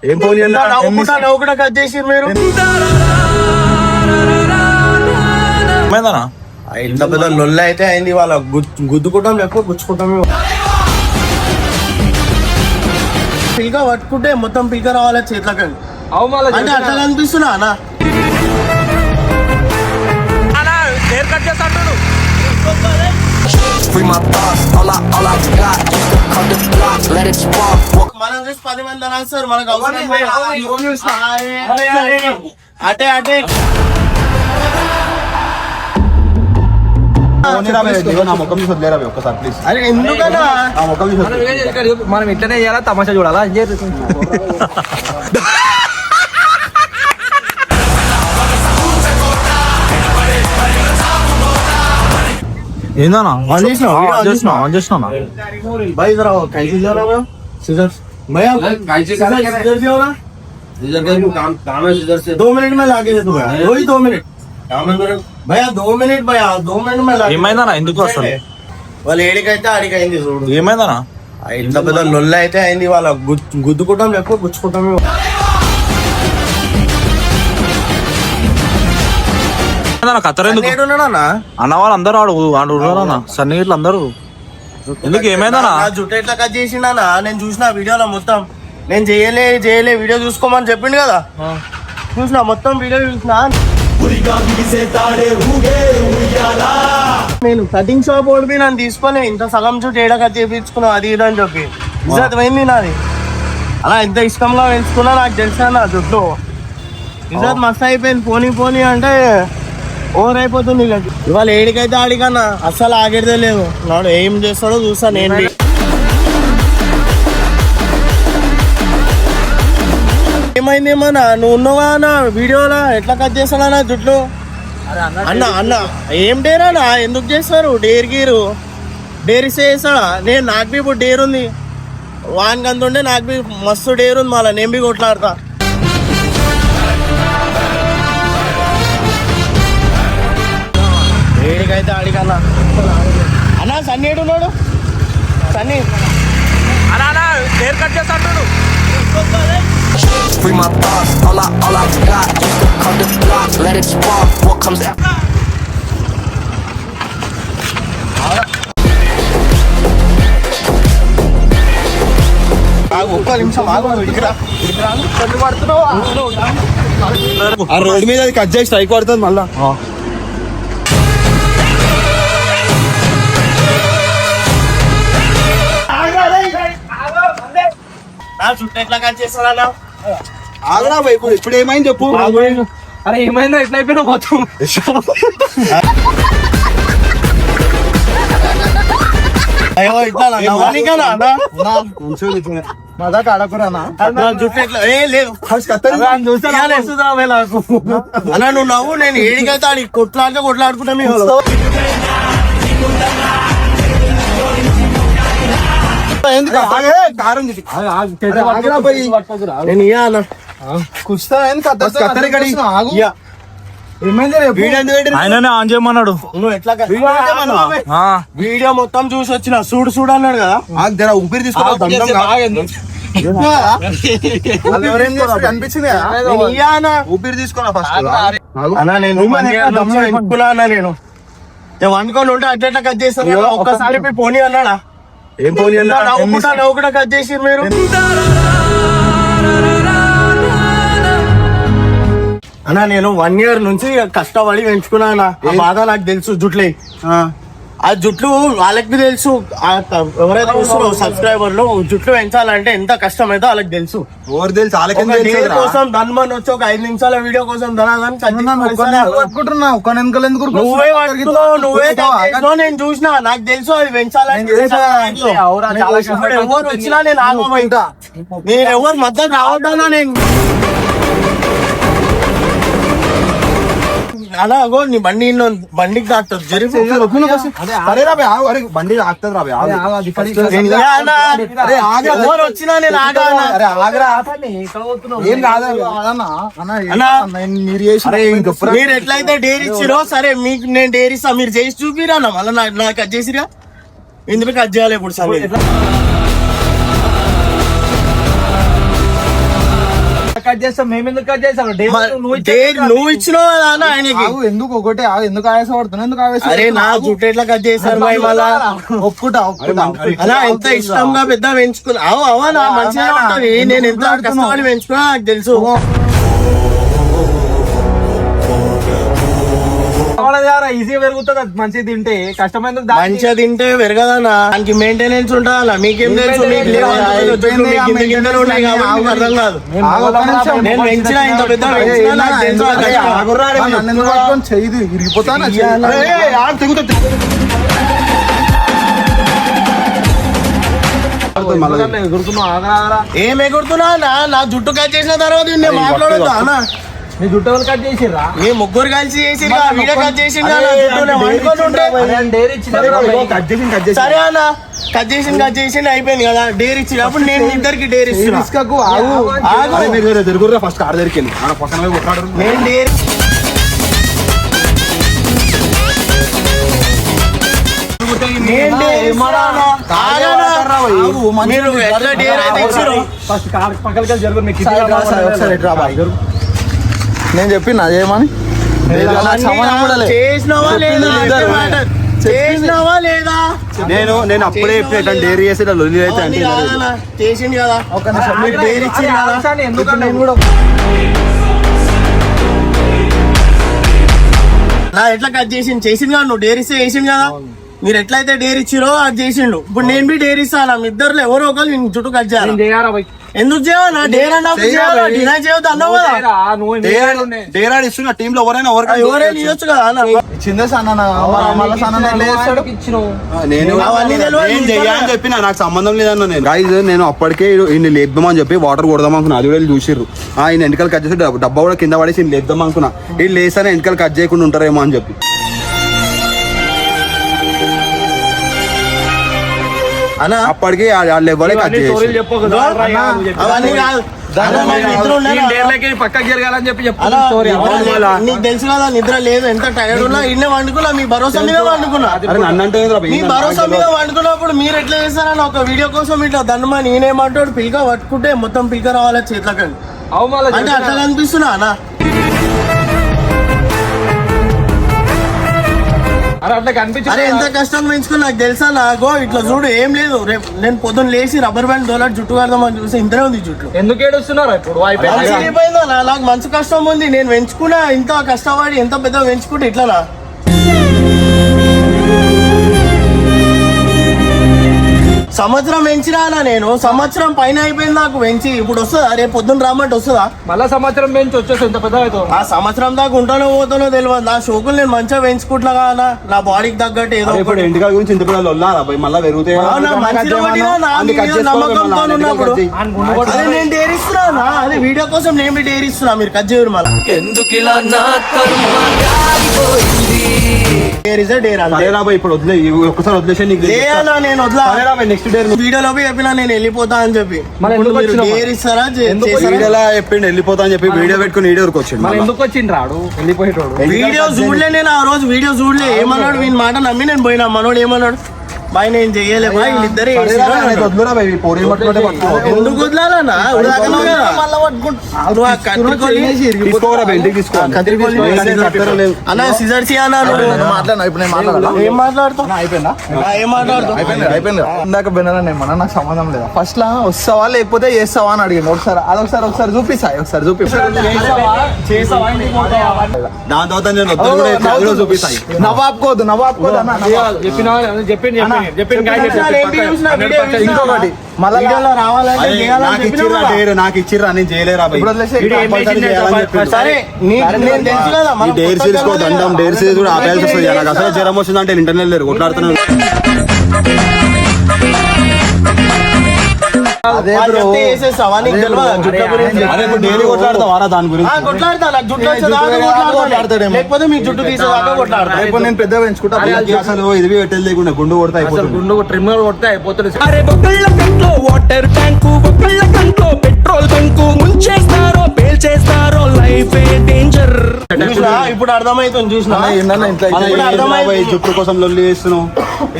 ఏం ఫోన్ నవ్వు కూడా కట్ చేసి మీరు ఇంత పెద్ద లొల్ల అయితే అయింది. వాళ్ళ గుద్దుకుంటాం లేకపోతే గుచ్చుకుంటాం. పిల్క పట్టుకుంటే మొత్తం పిల్క రావాలి చేతులకి. అంటే అట్లా అనిపిస్తున్నా అన్న మనం చూసి 10 మంది అనాలి సార్. మనకు అటే అటే మనం ఇట్లనే చేయాలా, తమాషా చూడాలా? ఏందన్నా दो मिनट में लागे तो वही 2 मिनट భయ్యా 2 మినిట్ భయ్యా 2 మినిట్ में ఏమైందన్నా? ఎందుకు వస్తుంది? వాళ్ళు ఏడికైతే ఆడికైంది చూడు. ఏమైందన్నా? ఇంత పెద్ద లొల్ల అయితే అయింది. వాళ్ళ గుద్దుకుంటాం లేకపోతే గుచ్చుకుంటాం. అన్న వాళ్ళు అందరూ ఆడు సన్ని ఇట్లా అందరూ ఎందుకు? ఏమైందన్నా? జుట్టు ఎట్లా కట్ చేసిండా? నేను చూసిన వీడియోలో మొత్తం. నేను చేయలే వీడియో చూసుకోమని చెప్పిండు కదా, చూసిన మొత్తం వీడియో చూసిన. నేను కటింగ్ షాప్ ఓడిపి నన్ను తీసుకొని ఇంత సగం చుట్టూ ఏడ కట్ చేయించుకున్నావు అది ఇది అని చెప్పి ఇజ్జత్ నాది. అలా ఎంత ఇష్టంగా పెంచుకున్నా నాకు తెలుసా నా జుట్టు. ఇజ్జత్ మస్తు అయిపోయింది. పోనీ అంటే ఓవర్ అయిపోతుంది. ఇవాళ ఏడికైతే ఆడికన్నా అస్సలు ఆగేదే లేదు. నాడు ఏం చేస్తాడో చూస్తా నేను. ఏమైందేమన్నా నువ్వు ఉన్నావా అన్న వీడియోలో? ఎట్లా కట్ చేస్తాడన్నా జుట్లు? అన్న ఏం డేర్ అన్నా? ఎందుకు చేస్తారు డేర్ గీరు? డేర్ చేస్తాడా? నాకు బి ఇప్పుడు డేర్ ఉంది. వానికి అంత ఉండే నాకు బి మస్తు డేర్ ఉంది. మళ్ళీ నేను బి కొట్లాడతా. ఏడికైతే ఆడికన్నా. అన్నా సన్నీ ఏడున్నాడు? సన్నీ డేర్ కట్ చేస్తాడు. Free my thoughts, all I got. Used to come to block, let it spark. What comes after? ఒక్క నిమిషం ఆ రోడ్ మీద అది కట్ చేసి స్ట్రైక్ పడుతుంది మళ్ళా. చుట్టూ ఎట్లా కట్ చేస్తాడా? ఆగరా ఇప్పుడు ఏమైంది చెప్పు. అరే ఏమైందో ఎట్లా అయిపోయినా మొత్తం మదాక ఆడకురానా జుట్టు ఎట్లా? లేదు అలా నువ్వు నవ్వు. నేను ఏడికైతే ఆడి కొట్లాడుకుంటా. ఆయననే ఆన్ చేయమన్నాడు. నువ్వు ఎట్లా వీడియో మొత్తం చూసి వచ్చిన చూడు అన్నాడు కదా. ఊపిరి తీసుకున్నా కనిపించింది. ఊపిరి తీసుకున్నా ఫస్ట్ అన్నా. నేను నేను అనుకోని ఉంటే అట్లా కట్ చేస్తాను. ఒక్కసారి పోనీ అన్నాడా? ఏం పోనీ అన్నా? నవ్వు కూడా కట్ చేసి మీరు. అన్నా నేను 1 year నుంచి కష్టపడి పెంచుకున్నా. ఆ బాధ నాకు తెలుసు. జుట్లే ఆ జుట్లు వాళ్ళకి తెలుసు. ఎవరైతే చూస్తున్నారో సబ్స్క్రైబర్లు జుట్లు పెంచాలంటే ఎంత కష్టం అయితే వాళ్ళకి తెలుసు. కోసం ధన్మన్ వచ్చి ఒక 5 నిమిషాల వీడియో కోసం నేను చూసిన. నాకు తెలుసు అది పెంచాలని. ఎవరు వచ్చినా నేను ఆగమో. ఇంకా నేను ఎవరు మద్దతు రావద్దన్నా. నేను అలా అగో నీ బండికి తాకుతుంది. బండి ఆగుతుంది రా. ఎవరు వచ్చినా నేను మీరు ఎట్లయితే డేర్ ఇచ్చిరో సరే మీకు నేను డేర్ ఇస్తా. మీరు చేసి చూపిరా మళ్ళీ నాకు కట్ చేసిరా. ఎందుకు కట్ చేయాలి ఇప్పుడు? సరే కట్ చేస్తాం, మేము ఎందుకు కట్ చేస్తాం? నువ్వు ఇచ్చినావు కదా అన్న ఆయనకి. ఎందుకు ఒకటే ఎందుకు ఆవేశపడుతున్నావు? ఎందుకు ఆవేశం? అరే నా జుట్టు ఎట్లా కట్ చేశారు మరి మళ్ళా? ఒప్పుకుంటా అలా ఎంత ఇష్టంగా పెద్ద పెంచుకున్నా అవా నా మంచిగా ఉంటది. నేను ఎంత కష్టపడి పెంచుకున్నా నాకు తెలుసు. ఈజీగా పెరుగుతుంది, మంచిగా తింటే. కష్టమైన మంచిగా తింటే పెరగదన్నా, దానికి మెయింటెనెన్స్ ఉంటుందా? మీకేం తెలుసు? మీకు లేవు గింజలు ఉన్నాయి కాబట్టి మీకు అర్థం కాదు. నేను పెంచినా ఇంత పెద్ద పెంచినా నాకు తెలుసు. చెయ్యి ఇరిగిపోతాను. ఏం ఎగురుతున్నా నా జుట్టు కట్ చేసిన తర్వాత నేను మాట్లాడొద్దు అన్న. మీ జుట్టు ఎవరు కట్ చేసిర్రా? మీ ముగ్గురు కలిసి చేసి వీడియో కట్ చేసి సరే అన్న, కట్ చేసి అయిపోయింది కదా. డేర్ ఇచ్చినప్పుడు నేను ఇద్దరికి డేర్ ఇస్తున్నా. ఫస్ట్ కార్ దగ్గరికి వెళ్ళి పక్కన నేను డేర్ మీరు ఎట్లా డేర్ అయితే ఇచ్చారు? ఫస్ట్ కార్ పక్కలకి జరుగు. నేను చెప్పిన ఏమని చేసినావా లేదా? చేసినావా లేదా? నేను అప్పుడే డేరీ చేసి చేసింది కదా. ఒక నిమిషం, మీరు డేర్ ఇచ్చింది కదా. నా ఎట్లా కట్ చేసింది కదా. నువ్వు డేర్ ఇస్తే చేసింది కదా. మీరు ఎట్లయితే డేర్ ఇచ్చిరో అది చేసిండు. ఇప్పుడు నేను బి డేర్ ఇస్తాను. మీ ఇద్దరు ఎవరో ఒకరు నేను చుట్టూ కట్ చేయాలి. ఎందుకు చేయాలి? డేర్ అన్నప్పుడు డినై చేయొద్దు అన్నావు కదా. డేరాడు ఇస్తున్నా టీమ్ లో ఎవరైనా ఎవరైనా ఇవ్వచ్చు కదా అన్న. చెప్పిన నాకు సంబంధం లేదన్న. నేను అప్పటికే ఈయన లేపుదామని చెప్పి వాటర్ కొడదాం అనుకున్నా. అది కూడా చూసిర్రు. ఆయన వెనకాల కట్ చేసి డబ్బా కూడా కింద పడేసి ఈయన లేపుదాం అనుకున్నా. వీళ్ళు లేస్తానే వెనకాల కట్ చేయకుండా ఉంటారేమో అని చెప్పి అప్పటికి వాళ్ళు ఎవరే కట్ చేసి పక్కకి జరగాలని చెప్పి నీకు తెలుసు కదా. నిద్ర లేదు, ఎంత టైర్డ్ ఉన్నా ఇన్నే వండుకున్నా. మీ భరోసా మీద వండుకున్నా. మీ భరోసా మీద వండుకున్నప్పుడు మీరు ఎట్లా చేస్తారని ఒక వీడియో కోసం ఇట్లా దండమా నేనేమంటాడు పిల్క పట్టుకుంటే మొత్తం పిల్క రావాలి చేతులకండి అంటే అట్లా అనిపిస్తున్నా అన్న. అరే ఎంత కష్టం పెంచుకుని నాకు తెలుసా. నాకు ఇట్లా చూడు ఏం లేదు. రేపు నేను పొద్దున్న లేచి రబ్బర్ బ్యాండ్ డోలార్ జుట్టు కడదామని చూసి ఇంతనే ఉంది జుట్టు. ఎందుకు ఏడుస్తున్నారు ఇప్పుడు? నాకు మంచి కష్టం ఉంది. నేను పెంచుకున్నా ఇంత కష్టపడి ఎంత పెద్ద పెంచుకుంటే ఇట్లానా? సంవత్సరం పెంచినా నేను. సంవత్సరం పైన అయిపోయింది నాకు పెంచి. ఇప్పుడు వస్తుందా? రేపు పొద్దున్న రామంటే వస్తుందా? మళ్ళా సంవత్సరం పెంచి వచ్చేసి ఎంత పెద్ద అవుతుంది. ఆ సంవత్సరం దాకా ఉంటానో పోతానో తెలియదు. నా షోకులు నేను మంచిగా పెంచుకుంటున్నా కదా. నా బాడీకి తగ్గట్టు ఏదో ఇంటికాడ గురించి ఇంత మళ్ళీ పెరుగుతాయి. నమ్మకంతో ఉన్నప్పుడు నేను డేరిస్తున్నా. అదే వీడియో కోసం నేను డేరిస్తున్నా. మీరు కట్ చేయరు మళ్ళీ. ఇప్పుడు ఒక్కసారి వదిలేసి నేను వదిలా. నెక్స్ట్ డే వీడియోలో చెప్పినా నేను వెళ్ళిపోతా అని చెప్పి. ఇస్తారా చెప్పిండు వెళ్ళిపోతా అని చెప్పి వీడియో పెట్టుకుని వీడియో వచ్చిండు. ఎందుకు వచ్చిండు రాడు? వెళ్ళిపోయాడు. వీడియో చూడలే నేను ఆ రోజు. వీడియో చూడలే. ఏమన్నాడు వీని మాట నమ్మి నేను పోయినా. మనోడు ఏమన్నాడు? బాయ్ నేను చెయ్యలే బాయ్ వీళ్ళిద్దరే. ఎందుకు వదలాలన్నా? అన్న సిజర్స్ ఏం మాట్లాడుతావు? ఇందాక బెనరనేమన్నా నాకు సంబంధం లేదా. ఫస్ట్ లా వస్తావా లేకపోతే చేస్తావా అని అడిగింది. ఒకసారి ఒకసారి చూపిస్తా. ఒకసారి దాని తర్వాత నేను చూపిస్తాయి. నవ్వాపుకోవద్దు చెప్పింది ఇంకొకటి నాకు ఇచ్చిర్రా నేను చేయలేరా. డేర్ సిరీస్ దండం. డేర్ సిరీస్ కూడా ఆపేయాల్సి వస్తుంది. నాకు అసలు జ్వరం వస్తుంది అంటే ఇంటర్నెట్ లేరు కొట్లాడుతున్నాను. దాని గురించి మీ జుట్టు తీసేదాకా కొట్లాడతా. నేను పెద్ద పెంచుకుంటా. అసలు ఇది పెట్టేది లేకుండా గుండు కొడతా అయిపోతుంది. గుండు ట్రిమ్మర్ కొడితే అయిపోతుంది. వాటర్ ట్యాంకు పెట్రోల్ బంకు ముంచేస్తారో పేల్చేస్తారో లైఫ్ డేంజర్. చూసినా ఇప్పుడు అర్థమైతుంది చూసినా ఇప్పుడు అర్థమైంది. జుట్టు కోసం లొల్లి చేస్తున్నావు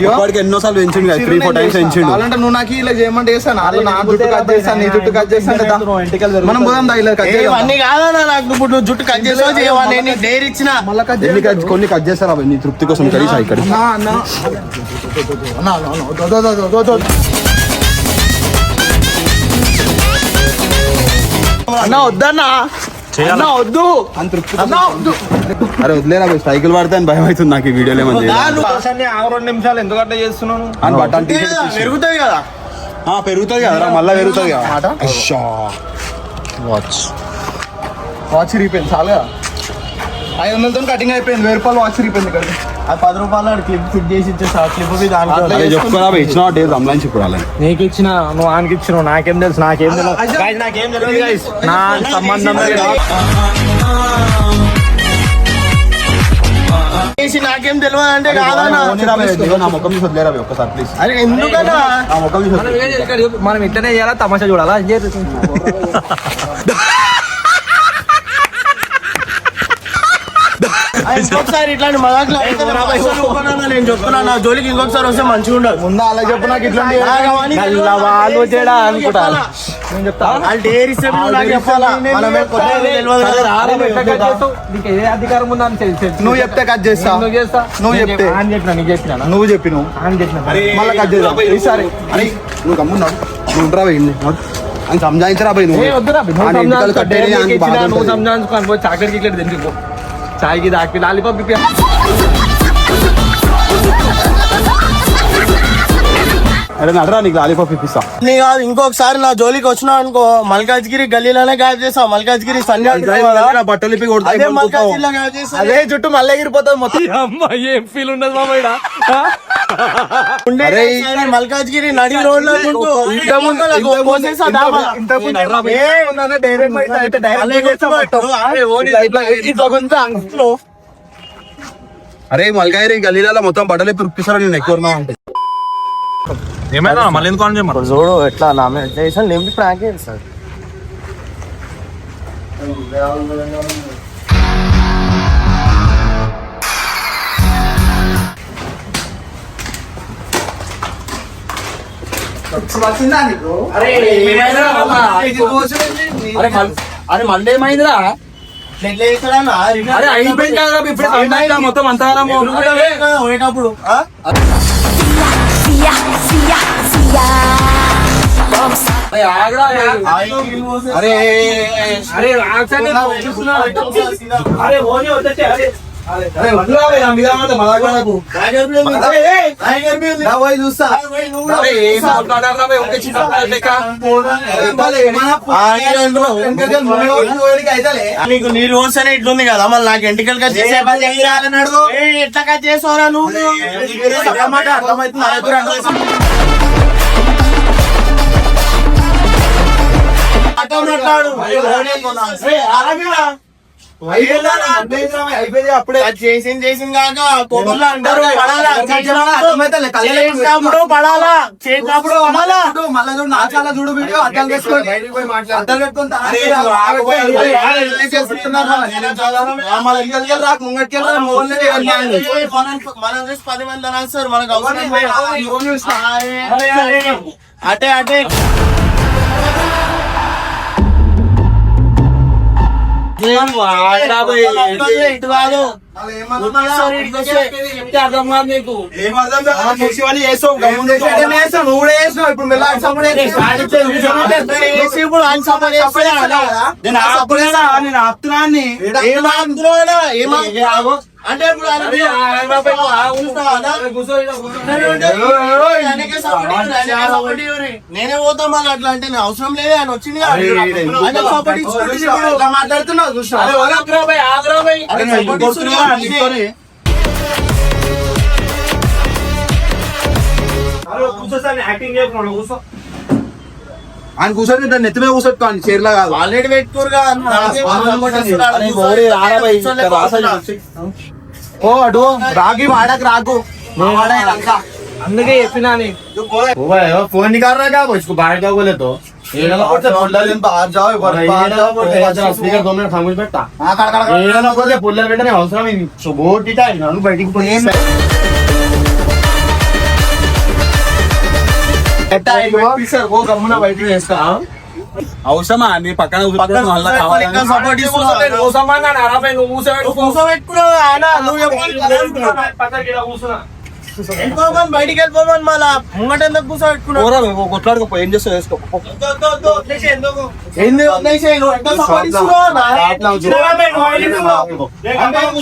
ఇప్పటికి ఎన్నోసార్లు పెంచిండు కదా 3-4 టైమ్స్ పెంచిండు. అలాంటే నువ్వు నాకు ఇలా చేయమంటే చేస్తాను అలా నా జుట్టు కట్ చేస్తాను నీ జుట్టు కట్ చేస్తాను మనం పోదాం ఇలా కట్ చేద్దాం. ఇవన్నీ కాదన్నా నాకు ఇప్పుడు నువ్వు జుట్టు కట్ చేసావు చేయవా నేను డైరీ ఇచ్చిన మళ్ళీ కట్ ఎన్ని కొన్ని కట్ చేస్తారు అవి నీ తృప్తి కోసం కలిసి ఇక్కడ అన్న వద్దన్నా అన్న వద్దు అని తృప్తి అరే వదిలేరా సైకిల్ పడితే భయం అవుతుంది నాకు ఈ వీడియోలో ఏమన్నా 2 నిమిషాలు ఎందుకు అట్లా చేస్తున్నాను అని బట్టలు పెరుగుతుంది కదా పెరుగుతుంది కదా మళ్ళీ పెరుగుతుంది కదా వాచ్ రీపోయింది చాలా 500తో కటింగ్ అయిపోయింది 1000 రూపాయలు వాచ్ రీపోయింది ఇక్కడ అది 10 రూపాయలు క్లిప్ ఫిట్ చేసి ఇచ్చేసా క్లిప్ చెప్పుకోరా ఇచ్చిన రంజాన్ ఇప్పుడు అలా నీకు ఇచ్చిన నువ్వు ఆయనకి ఇచ్చినావు నాకేం తెలుసు నాకేం తెలియదు guys, నా సంబంధం లేదు. నాకేం తెలియదు అంటే కాదన్నా నా ముఖం చూసి వదిలేరా ఒక్కసారి ప్లీజ్ అరే ఎందుకన్నా నా ముఖం చూసి మనం ఇట్లనే చేయాలా తమాషా చూడాలా ఇంకొకసారి ఇట్లాంటి మదాకులు అయితే నేను చెప్తున్నా నా జోలికి ఇంకొకసారి వస్తే మంచిగా ఉండదు ముందు అలా చెప్పు నాకు ఇట్లాంటి వాళ్ళు తేడా అనుకుంటారు వాళ్ళు డైరీ ఇస్తే నాకు చెప్పాలా మనమే కొత్తగా తెలియదు కదా. నీకు ఏ అధికారం ఉందా అని తెలుసు. నువ్వు చెప్తే కట్ చేస్తా నువ్వు చేస్తా నువ్వు చెప్తే అని చెప్పినా నీకు చెప్పినా నువ్వు చెప్పి నువ్వు అని చెప్పిన మళ్ళీ కట్ చేద్దాం ఈసారి అరే నువ్వు గమ్మున్నావు నువ్వు ఉండరా పోయింది అని సంజాయించరా పోయి నువ్వు వద్దురా ఆ ఎంటికలు కట్టేది ఆయనకి బాధ నువ్వు ఉంటుంది. సంజాయించుకోని పోయి చాక్లెట్ గిట్లెట్ తెంచుకో చాయ్కి దాకి లాలిపాప్ అరే నడరా నీకు లాలీపాప్ ఇప్పిస్తా నీ కాదు ఇంకొకసారి నా జోలికి వచ్చినావు అనుకో మల్కాజ్గిరి గల్లీలోనే గాయబ్ చేస్తావు మల్కాజ్గిరి నా బట్టలు ఇప్పి కొడతా అదే మల్కాజ్గిరిలో గాయబ్ చేస్తావు అదే చుట్టూ మళ్ళీ ఎగిరిపోతుంది మొత్తం అమ్మాయి ఏం ఫీల్ ఉండదు మామయ్య అరే మల్కాజ్గిరి నడి రోడ్ లో అరే మల్కాయరి గల్లీలలో మొత్తం బట్టలు ఇప్పి ఇప్పిస్తారా నేను ఎక్కువ అంటే ఏమైనా మళ్ళీ ఎందుకు అని చెప్పారు చూడు ఎట్లా నా మీద చేసాను నేను ప్రాంక్ సార్ అరే మళ్ళీ ఏమైందిరా అరే అయిపోయింది కదా ఇప్పుడు మొత్తం అంతా పోయేటప్పుడు అరే అరే అరే ఓని వచ్చే అరే నీకు నీ రోజు అనే ఇట్లుంది కదా మళ్ళీ నాకు ఎంటికలు కట్ చేసే ఎట్లా కట్ చేసావురా నువ్వు అప్పుడే చేసింది కాక కొడుకులు అంటారు చేసినప్పుడు పడాలా చేసినప్పుడు పడాలా మళ్ళీ చూడు నా చాలా చూడు వీడియో అర్థం చేసుకోండి అర్థం మనం చూసి 10 మంది రాస్తారు మనకు అవసరం అటే అటే ఇటు కాదు ఇప్పుడు ఆయన సపోర్ట్ అంటే ఇప్పుడు నేనే పోతా మళ్ళీ అట్లా అంటే నేను అవసరం లేదు ఆయన వచ్చింది మాట్లాడుతున్నావు చూసా ఆయన కూర్చొని నెత్తి మీద కూర్చొని చీరలా కాదు ఆల్రెడీ పెట్టుకోరుగా ఓ అటు రాగి వాడకు రాకు అందుకే చెప్పినా फोन निकाल रहा है क्या मुझको बाहर का बोले तो बाहर जाओ एक बार बाहर जाओ స్పీకర్ 2 మినిట్స్ సంగులు పెట్టా ఏదైనా పోతే పుల్లలు పెట్టనే అవసరం ఇది శుభోటిట నన్ను బయటికి పోయి वो गम्मुना बैठी వేస్తా అవసరమా నీ పక్కన కూర్చోవడం వల్ల కావాలని సపోర్ట్ వెళ్ళిపోమని బయటికి వెళ్ళిపోమని మళ్ళా ముంగట ఎందుకు కూర్చోబెట్టుకున్నావు కొట్లాడుకో ఏం చేస్తావు వేసుకో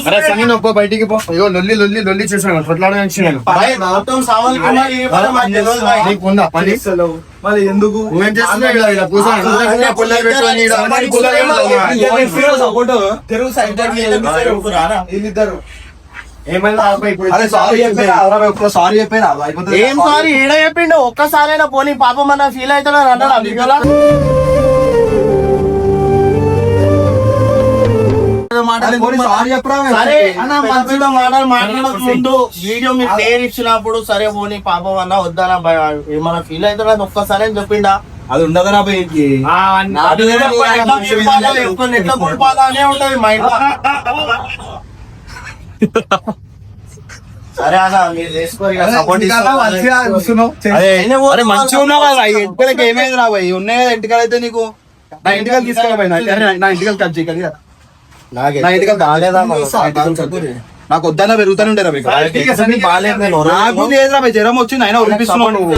అరే సంగీ నొక్క బయటికి పో ఇగో లొల్లి లొల్లి లొల్లి చేసాను కొట్లాడడానికి నీకుందా పని మళ్ళీ ఎందుకు నువ్వేం చేస్తున్నావు ఇలా కూర్చొని పుల్లలు పెట్టుకొని తెలుగు సైడ్ వీళ్ళిద్దరు ఏమైనా ఇప్పుడు అరే సారీ చెప్పేనా సారీ చెప్పేనా అయిపోతుంది ఏం సారీ ఈడ చెప్పిండు ఒక్కసారైనా పోనీ పాపం మన ఫీల్ అవుతున్నాడు అన్నాడు అందుకలా సారీ చెప్పరా సరే మంచిగా మాట్లాడక ముందు వీడియో మీరు పేరు ఇచ్చినప్పుడు సరే పోనీ పాపం అన్న వద్దనా ఏమన్నా ఫీల్ అవుతున్నాడు ఒక్కసారి అని చెప్పిండా అది ఉండదనా పోయి ఎట్లా పులిపాలనే ఉంటది మైండ్ సరే అన్న మీరు చేసుకోరు సపోర్ట్ అరే మంచిగా ఉన్నావు కదా ఇంటికి ఏమైంది రా భయ్ ఉన్నాయి కదా ఇంటికాడ అయితే నీకు నా ఇంటికి తీసుకెళ్ళిపోయి నా ఇంటికి కట్ చేయాలి నా ఇంటికి నాకు వద్దన్నా పెరుగుతానే ఉండే రా మీకు నాకు లేదురా భయ్ జ్వరం వచ్చింది అయినా ఒలిపిస్తున్నావు నువ్వు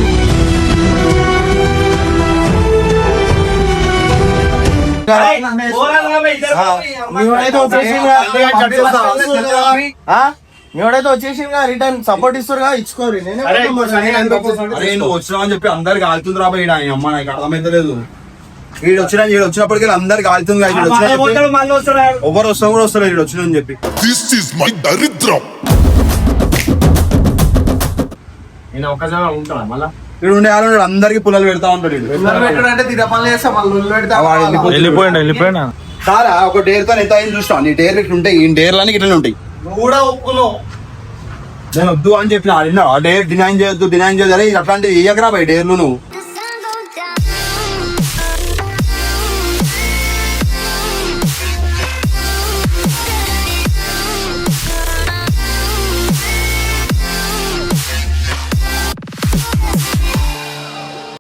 మేడైతే వచ్చేసి రిటర్న్ సపోర్ట్ ఇస్తారు ఇచ్చుకోరు అరే నువ్వు వచ్చినావు అని చెప్పి అందరికి కాలుతుంది రా భయ్ అమ్మ నాకు అర్థమైతలేదు వీడు వచ్చినప్పటికీ అందరికి కాలుతుంది ఎవరు వస్తాం కూడా వస్తారు వీడు వచ్చిన అని చెప్పి This is my daridram. నేను ఒక్కసారి ఉంటాను మళ్ళా వీడు ఉండే వాళ్ళు అందరికి పుల్లలు పెడతా ఉంటాడు వీడు అంటే తిన పనులు చేస్తా మళ్ళీ పెడితే వెళ్ళిపోయినా సారా ఒక డేర్ తో ఎంత అయింది చూస్తావు నీ డేర్ ఇట్లా ఉంటాయి ఈ డేర్లని ఇట్లా ఉంటాయి నువ్వు కూడా ఒప్పుకున్నావు నేను వద్దు అని చెప్పిన ఆ డేర్ డినైన్ చేయొద్దు అరే అట్లాంటివి ఇయ్యకరా బై డేర్లు నువ్వు